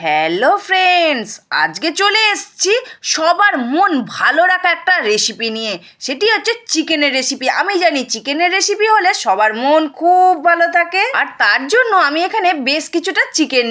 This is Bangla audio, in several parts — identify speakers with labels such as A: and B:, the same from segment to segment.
A: হ্যালো ফ্রেন্ডস, আজকে চলে এসেছি সবার মন ভালো রাখা একটা রেসিপি নিয়ে। সেটি হচ্ছে চিকেনের রেসিপি। আমি জানি চিকেনের রেসিপি হলে সবার মন খুব ভালো থাকে, আর তার জন্য আমি এখানে বেশ কিছুটা চিকেন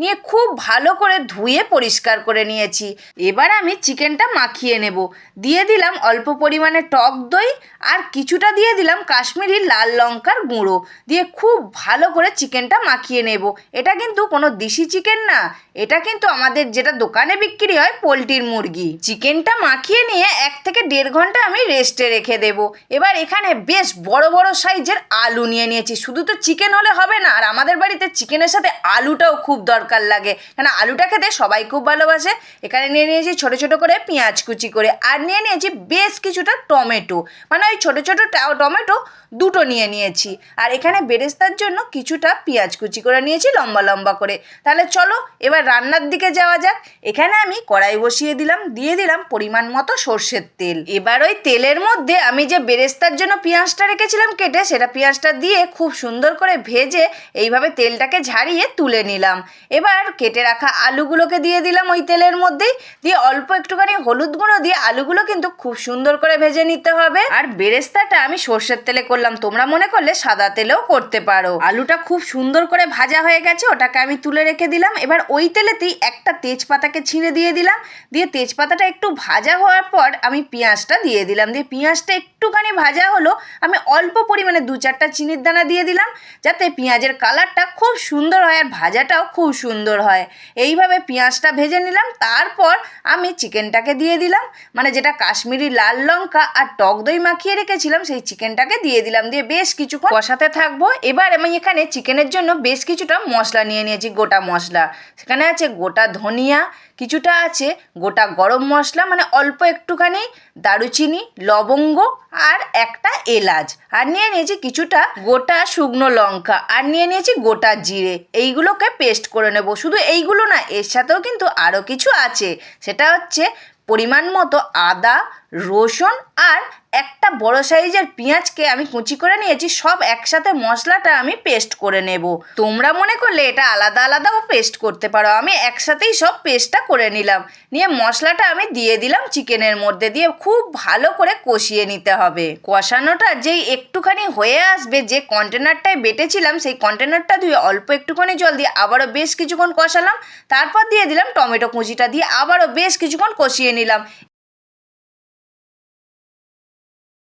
A: নিয়ে খুব ভালো করে ধুয়ে পরিষ্কার করে নিয়েছি। এবার আমি চিকেনটা মাখিয়ে নেব। দিয়ে দিলাম অল্প পরিমাণে টক দই, আর কিছুটা দিয়ে দিলাম কাশ্মীরি লাল লঙ্কার গুঁড়ো, দিয়ে খুব ভালো করে চিকেনটা মাখিয়ে নেব। এটা কিন্তু কোনো দেশি চিকেন না, এটা কিন্তু আমাদের যেটা দোকানে বিক্রি হয় পোলট্রির মুরগি। চিকেনটা মাখিয়ে নিয়ে 1 থেকে 1.5 ঘন্টা আমি রেস্টে রেখে দেব। এবার এখানে বেশ বড় বড় সাইজের আলু নিয়েছি। শুধু তো চিকেন হলে হবে না, আর আমাদের বাড়িতে চিকেনের সাথে আলুটাও খুব দরকার লাগে, কারণ আলুটা খেতে সবাই খুব ভালোবাসে। এখানে নিয়েছি ছোট ছোট করে পেঁয়াজ কুচি করে, আর নিয়েছি বেশ কিছুটা টমেটো, মানে ওই ছোট ছোট টমেটো দুটো নিয়েছি। আর এখানে বেরেস্তার জন্য কিছুটা পেঁয়াজ কুচি করে নিয়েছি লম্বা লম্বা করে। তাহলে চলো এবার রান্নার দিকে যাওয়া যাক। এখানে আমি কড়াই বসিয়ে দিলাম, দিয়ে দিলাম পরিমাণ মতো সর্ষের তেল। এবার ওই তেলের মধ্যে আমি যে বেরেস্তার জন্য পেঁয়াজটা রেখেছিলাম কেটে, সেটা পেঁয়াজটা দিয়ে খুব সুন্দর করে ভেজে এইভাবে তেলটাকে ঝারিয়ে তুলে নিলাম। এবার কেটে রাখা আলুগুলোকে দিয়ে দিলাম ওই তেলের মধ্যেই, দিয়ে অল্প একটুখানি হলুদ গুঁড়ো দিয়ে আলুগুলো কিন্তু খুব সুন্দর করে ভেজে নিতে হবে। আর বেরেস্তাটা আমি সর্ষের তেলে করলাম, তোমরা মনে করলে সাদা তেলেও করতে পারো। আলুটা খুব সুন্দর করে ভাজা হয়ে গেছে, ওটাকে আমি তুলে রেখে দিলাম। এবার ওই তেলেতেই একটা তেজপাতাকে ছিঁড়ে দিয়ে দিলাম, দিয়ে তেজপাতাটা একটু ভাজা হওয়ার পর আমি পেঁয়াজটা দিয়ে দিলাম। দিয়ে পেঁয়াজটা একটুখানি ভাজা হলো, আমি অল্প পরিমাণে 2-4টা চিনির দানা দিয়ে দিলাম, যাতে পেঁয়াজের কালারটা খুব সুন্দর হয় আর ভাজাটাও খুব সুন্দর হয়। এইভাবে পেঁয়াজটা ভেজে নিলাম। তারপর আমি চিকেনটাকে দিয়ে দিলাম, মানে যেটা কাশ্মীরি লাল লঙ্কা আর টক দই মাখিয়ে রেখেছিলাম সেই চিকেনটাকে দিয়ে দিলাম, দিয়ে বেশ কিছুক্ষণ কষাতে থাকবো। এবার আমি এখানে চিকেনের জন্য বেশ কিছুটা মশলা নিয়েছি, গোটা মশলা। সেখানে আছে গোটা ধনিয়া, কিছুটা আছে গোটা গরম মশলা, মানে অল্প একটুখানি দারুচিনি, লবঙ্গ আর একটা এলাচ, আর নিয়েছি কিছুটা গোটা শুকনো লঙ্কা, আর নিয়েছি গোটা জিরে। এইগুলোকে পেস্ট করে নেব। শুধু এইগুলো না, এর সাথেও কিন্তু আরও কিছু আছে। সেটা হচ্ছে পরিমাণ মতো আদা, রসুন, আর একটা বড় সাইজের পেঁয়াজকে আমি কুচি করে নিয়েছি। সব একসাথে মশলাটা আমি পেস্ট করে নেব। তোমরা মনে করলে এটা আলাদা আলাদাও পেস্ট করতে পারো, আমি একসাথেই সব পেস্টটা করে নিলাম। নিয়ে মশলাটা আমি দিয়ে দিলাম চিকেনের মধ্যে, দিয়ে খুব ভালো করে কষিয়ে নিতে হবে। কষানোটা যেই একটুখানি হয়ে আসবে, যে কন্টেনারটায় বেটেছিলাম সেই কন্টেনারটা ধুয়ে অল্প একটুখানি জল দিয়ে আবারও বেশ কিছুক্ষণ কষালাম। তারপর দিয়ে দিলাম টমেটো কুচিটা, দিয়ে আবারও বেশ কিছুক্ষণ কষিয়ে নিলাম।